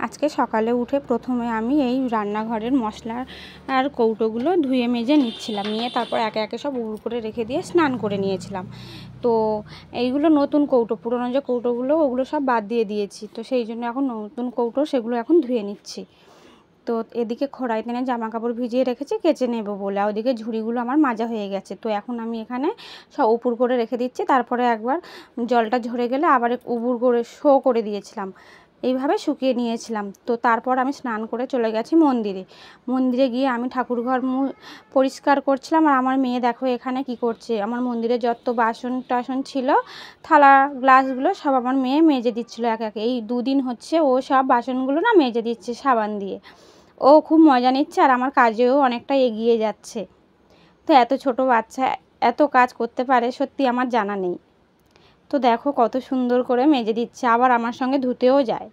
আজকে সকালে উঠে প্রথমে আমি এই রান্নাঘরের মশলার কৌটোগুলো ধুয়ে মেজে নিচ্ছিলাম, নিয়ে তারপর একে একে সব উবুড় করে রেখে দিয়ে স্নান করে নিয়েছিলাম। তো এইগুলো নতুন কৌটো, পুরোনো যে কৌটোগুলো ওগুলো সব বাদ দিয়ে দিয়েছি, তো সেই জন্য এখন নতুন কৌটো সেগুলো এখন ধুয়ে নিচ্ছি। তো এদিকে খড়াই তেনে জামা কাপড় ভিজিয়ে রেখেছি কেচে নেব বলে, আর ওদিকে ঝুড়িগুলো আমার মাজা হয়ে গেছে। তো এখন আমি এখানে সব উপুড় করে রেখে দিচ্ছি, তারপরে একবার জলটা ঝরে গেলে আবার উপুড় করে শো করে দিয়েছিলাম, এইভাবে শুকিয়ে নিয়েছিলাম। তো তারপর আমি স্নান করে চলে গেছি মন্দিরে গিয়ে আমি ঠাকুরঘর পরিষ্কার করছিলাম। আর আমার মেয়ে দেখো এখানে কি করছে, আমার মন্দিরে যত বাসন টাসন ছিল, থালা গ্লাসগুলো সব আমার মেয়ে মেজে দিচ্ছিল এক একে। এই দুদিন হচ্ছে ও সব বাসনগুলো না মেজে দিচ্ছে সাবান দিয়ে। ও খুব মজা নিচ্ছে আর আমার কাজেও অনেকটা এগিয়ে যাচ্ছে। তো এত ছোট বাচ্চা এত কাজ করতে পারে সত্যি আমার জানা নেই। তো দেখো কত সুন্দর করে মেজে দিচ্ছে, আবার আমার সঙ্গে ধুতেও যায়।